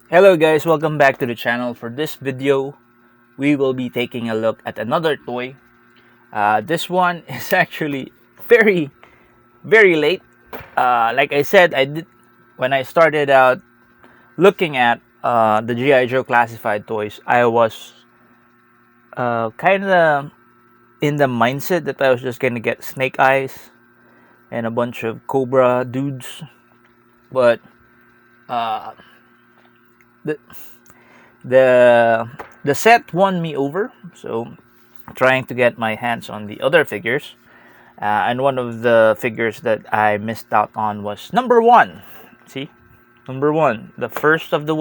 Hello guys, welcome back to the channel. For this video, we will be taking a look at another toy. This one is actually very, very late. Like I said, I did when I started out looking at the GIJoe classified toys. I was kind of in the mindset that I was just gonna get Snake Eyes and a bunch of Cobra dudes, but uh, the the the set won me over. So trying to get my hands on the other figures, and one of the figures that I missed out on was number one. See, number one, the first of the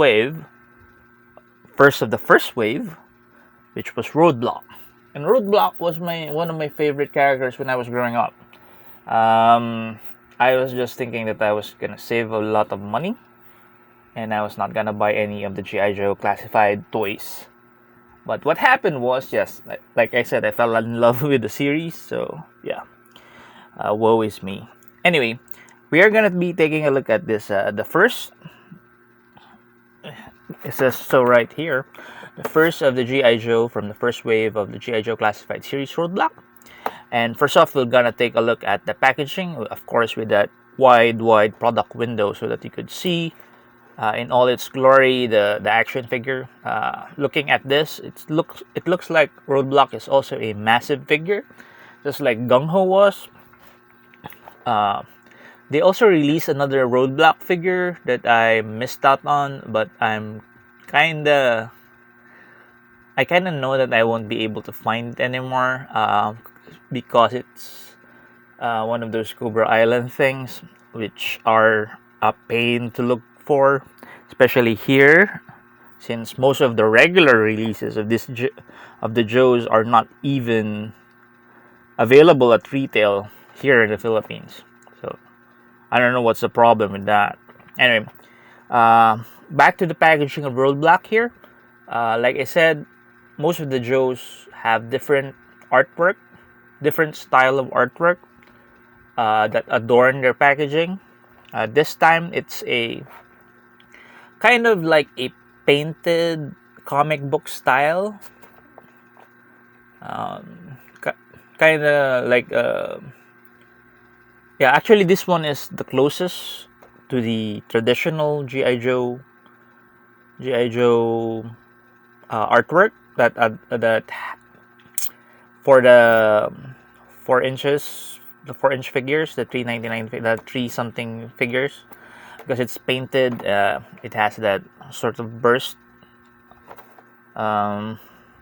first wave, which was Roadblock. And Roadblock was one of my favorite characters when I was growing up. Um, I was just thinking that I was gonna save a lot of money, and I was not gonna buy any of the GIJoe classified toys. But what happened was, yes, like I said, I fell in love with the series. So yeah, woe is me. Anyway, we are gonna be taking a look at this. The first, it says so right here, the first of the GIJoe from the first wave of the GIJoe classified series, Roadblock. And first off, we're gonna take a look at the packaging, of course, with that wide product window so that you could see in all its glory the action figure. Looking at this, it looks like Roadblock is also a massive figure, just like GIJoe was. They also released another Roadblock figure that I missed out on, but I kinda know that I won't be able to find it anymore, because it's one of those Cobra Island things, which are a pain to look for, especially here, since most of the regular releases of the Joes are not even available at retail here in the Philippines. So I don't know what's the problem with that. Anyway, back to the packaging of Roadblock here. Like I said, most of the Joes have different artwork, different style of artwork that adorn their packaging. This time, it's a kind of like a painted comic book style. Kind of like yeah, actually this one is the closest to the traditional GIJoe artwork that for the 4 inches, the 4 inch figures, the 399, the 3 something figures, because it's painted. It has that sort of burst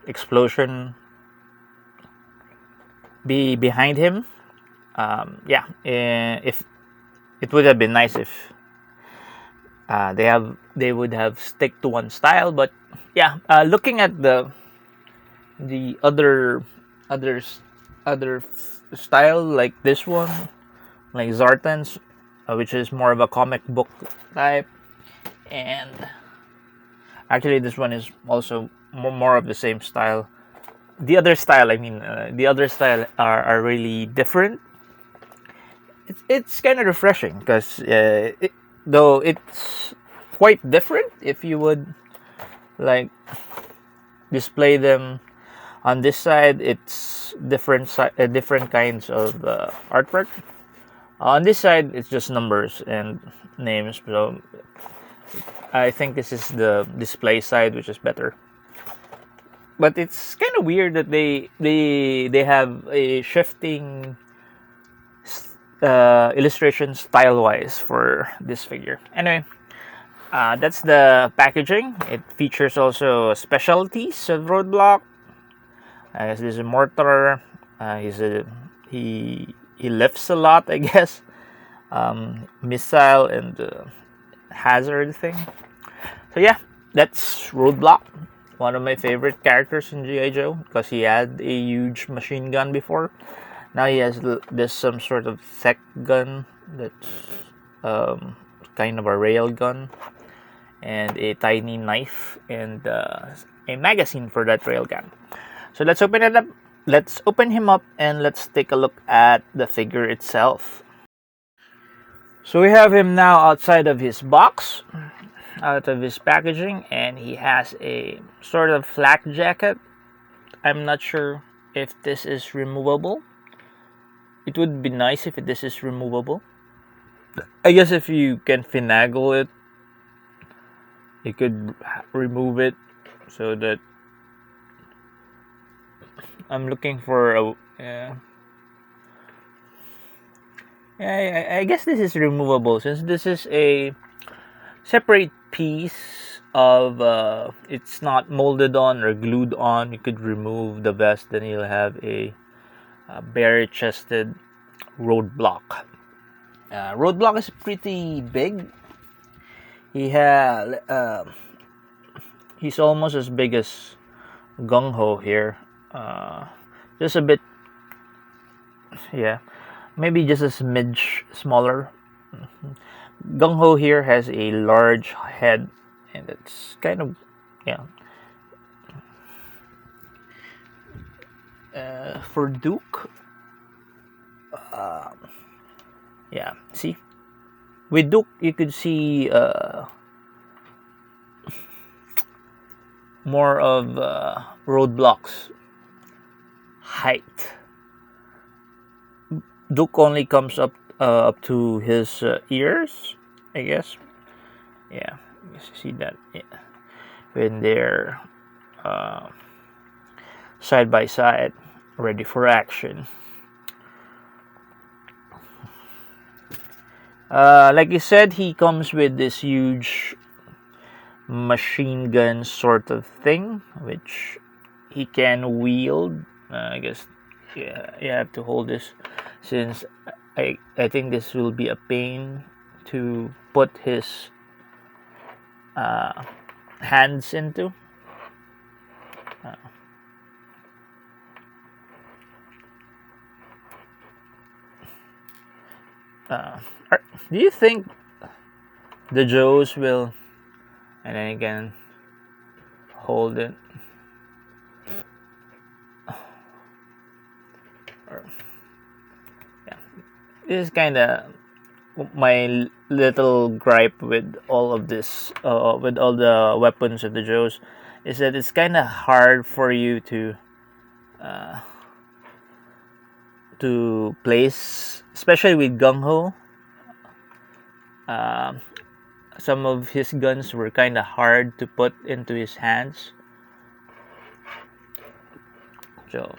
explosion behind him. Yeah, if it would have been nice if they would have stick to one style, but yeah, looking at the others other style, like this one, like Zartan's, which is more of a comic book type, and actually this one is also more of the same style. The other style, the other style are really different. It's kind of refreshing because though it's quite different, if you would like display them on this side, it's different kinds of artwork. On this side, it's just numbers and names. So I think this is the display side, which is better. But it's kind of weird that they have a shifting illustration style wise for this figure. Anyway, that's the packaging. It features also specialties of Roadblock. This is a mortar. He lifts a lot, I guess. Missile and hazard thing. So yeah, that's Roadblock. One of my favorite characters in GIJoe because he had a huge machine gun before. Now he has this some sort of sec gun that's kind of a rail gun, and a tiny knife and a magazine for that rail gun. So let's open it up. Let's open him up and let's take a look at the figure itself. So we have him now outside of his box. out of his packaging, and he has a sort of flak jacket. I'm not sure if this is removable. It would be nice if this is removable. I guess if you can finagle it, you could remove it, so that I'm looking for a. I guess this is removable, since this is a separate piece of. It's not molded on or glued on. You could remove the vest, then you'll have a bare-chested Roadblock. Roadblock is pretty big. He's almost as big as GIJoe here. Just a bit, yeah, maybe just a smidge smaller. GIJoe here has a large head, and it's kind of, yeah. For Duke, yeah, see, with Duke you could see more of Roadblock's height. Duke only comes up to his ears, I guess. Yeah, you see that, yeah. When they're side by side, ready for action. Like you said, he comes with this huge machine gun sort of thing, which he can wield. I guess, yeah, you have to hold this, since I think this will be a pain to put his hands into. Do you think the Joes will, and then again, hold it? Yeah, this is kind of my little gripe with all of this, with all the weapons of the Joes, is that it's kind of hard for you to place, especially with GIJoe. Some of his guns were kind of hard to put into his hands. So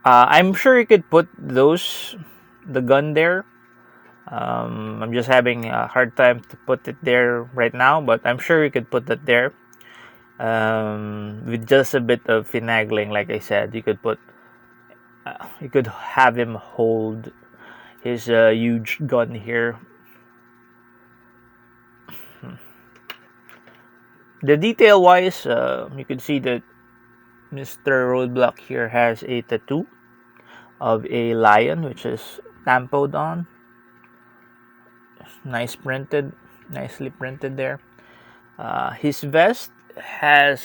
I'm sure you could put the gun there. I'm just having a hard time to put it there right now, but I'm sure you could put that there. With just a bit of finagling, like I said, you could have him hold his huge gun here. The detail wise, you could see that Mr. Roadblock here has a tattoo of a lion, which is tampoed on. Nicely printed there. His vest has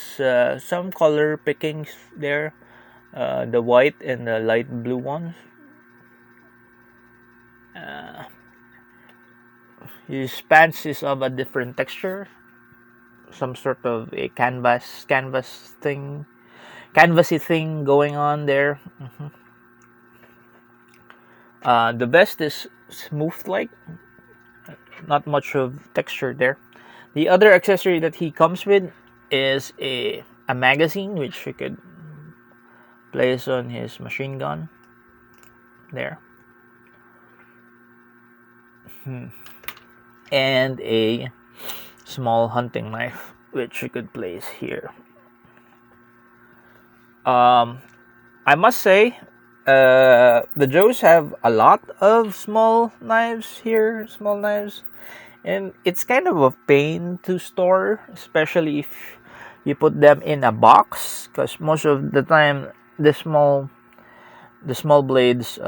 some color pickings there, the white and the light blue ones. His pants is of a different texture, some sort of a canvasy thing going on there. The vest is smooth, like not much of texture there. The other accessory that he comes with is a magazine, which you could place on his machine gun there, and a small hunting knife, which you could place here. I must say, the Joes have a lot of small knives here, and it's kind of a pain to store, especially if you put them in a box, because most of the time the small blades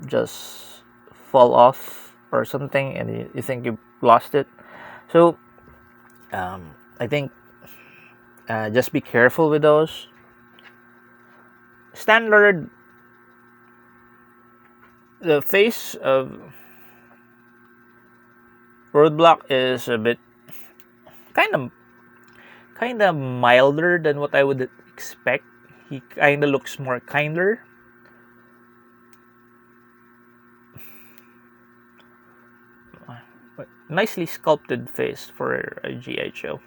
just fall off or something, and you think you lost it. So I think just be careful with those. Standard, the face of Roadblock is a bit kind of milder than what I would expect. He kind of looks more kinder. But nicely sculpted face for a GIJoe.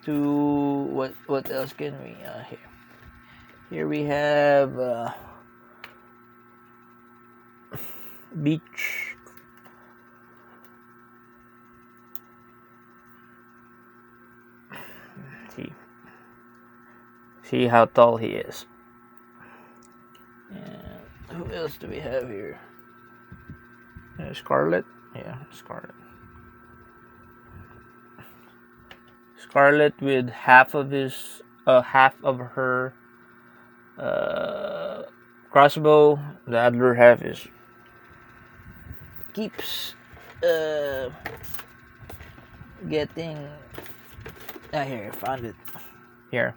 To what else can we here? Here we have beach. See how tall he is. And who else do we have here? Scarlet. Yeah, Scarlet. Scarlet with half of her crossbow. The other half keeps getting. Here, found it. Here.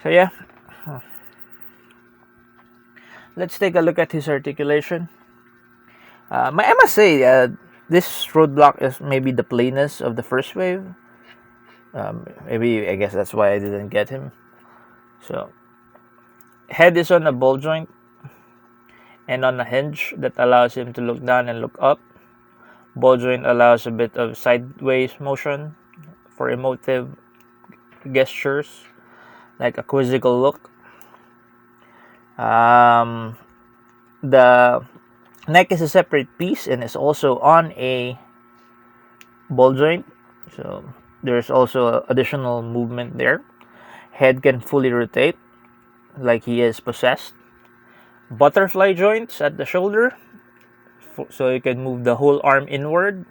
So yeah, let's take a look at his articulation. I must say, this Roadblock is maybe the plainest of the first wave. Maybe I guess that's why I didn't get him. So, head is on a ball joint and on a hinge that allows him to look down and look up. Ball joint allows a bit of sideways motion for emotive gestures, like a quizzical look. The neck is a separate piece and is also on a ball joint, so there's also additional movement there. Head can fully rotate like he is possessed. Butterfly joints at the shoulder, so you can move the whole arm inward,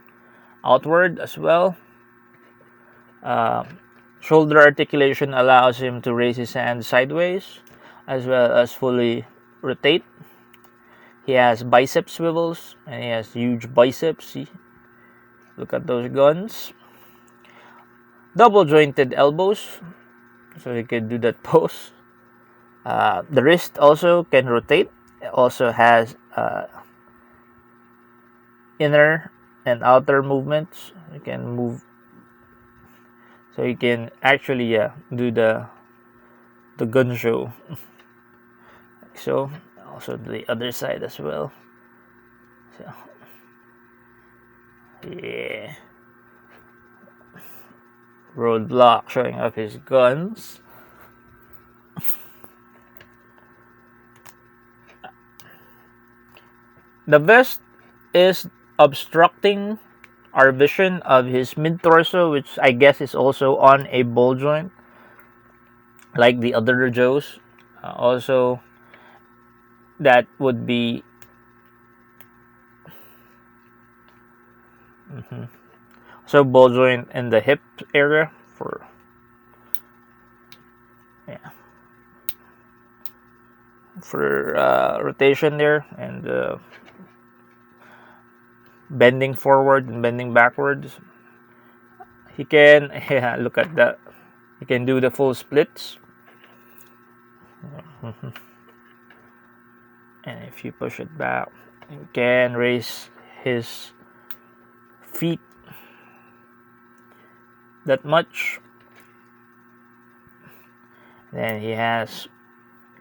outward as well. Shoulder articulation allows him to raise his hand sideways as well as fully rotate. He has bicep swivels and he has huge biceps. See? Look at those guns. Double jointed elbows, so he can do that pose. The wrist also can rotate. It also has inner and outer movements. You can move, so you can actually do the gun show. So also the other side as well. So yeah, Roadblock showing off his guns. The vest is obstructing our vision of his mid-torso, which I guess is also on a ball joint, like the other Joes. Also, that would be so ball joint in the hip area for rotation there, and bending forward and bending backwards. He can look at that. He can do the full splits. And if you push it back, you can raise his feet that much. Then he has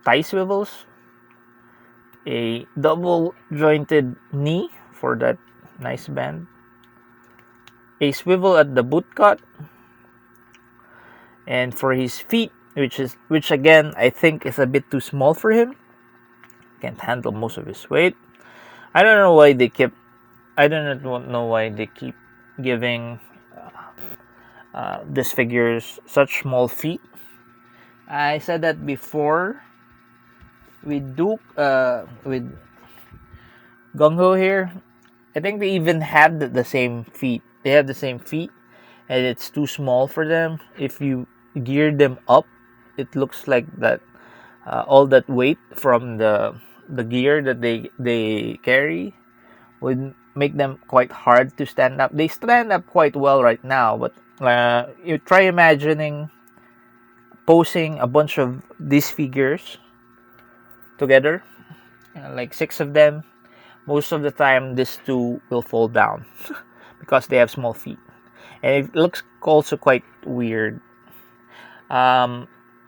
thigh swivels, a double jointed knee for that nice bend, a swivel at the boot cut, and for his feet, which again I think is a bit too small for him. Can't handle most of his weight. I don't know why they keep giving these figures such small feet. I said that before with with GIJoe here. I think they even have the same feet. They have the same feet, and it's too small for them. If you gear them up, it looks like that all that weight from the gear that they carry would make them quite hard to stand up. They stand up quite well right now, but you try imagining posing a bunch of these figures together, like 6 of them, most of the time these two will fall down because they have small feet, and it looks also quite weird.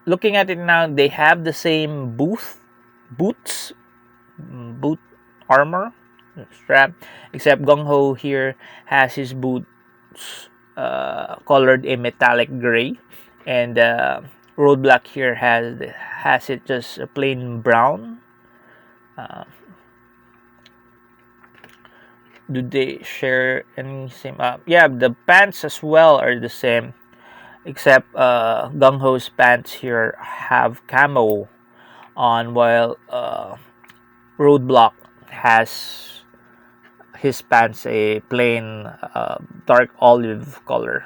Looking at it now, they have the same boots, boot armor strap, except GIJoe here has his boots colored a metallic gray, and Roadblock here has it just a plain brown. Do they share any same? Yeah, the pants as well are the same, except GIJoe's pants here have camo on, while Roadblock has his pants a plain dark olive color.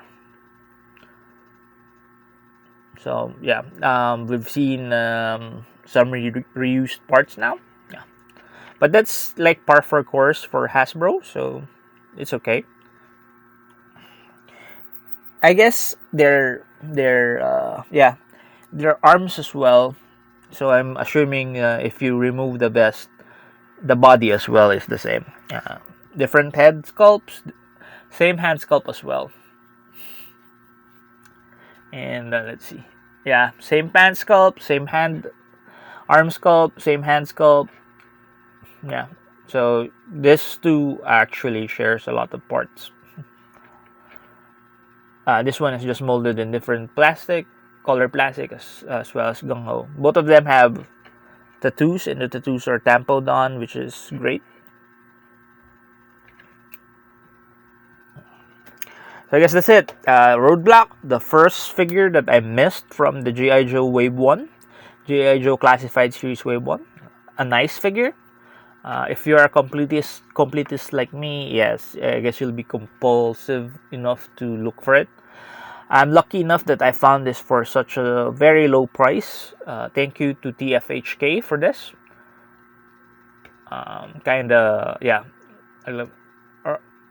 So yeah, we've seen some reused parts now. Yeah, but that's like par for course for Hasbro, so it's okay. I guess their arms as well. So I'm assuming if you remove the vest, the body as well is the same. Different head sculpts, same hand sculpt as well. And let's see. Yeah, same pant sculpt, same arm sculpt, same hand sculpt. Yeah, so this two actually shares a lot of parts. This one is just molded in different color plastic as well as GIJoe. Both of them have tattoos, and the tattoos are tampoed on, which is great. So I guess that's it. Roadblock, the first figure that I missed from the GIJoe Wave 1. GIJoe Classified Series Wave 1. A nice figure. If you are a completist like me, yes, I guess you'll be compulsive enough to look for it. I'm lucky enough that I found this for such a very low price. Thank you to TFHK for this. Yeah, I love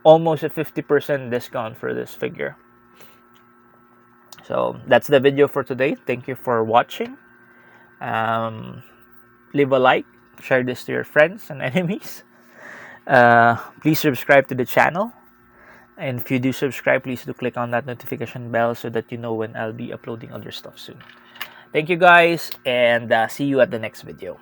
almost a 50% discount for this figure. So that's the video for today. Thank you for watching. Leave a like, share this to your friends and enemies. Please subscribe to the channel, and if you do subscribe, please do click on that notification bell so that you know when I'll be uploading other stuff soon. Thank you guys, and see you at the next video.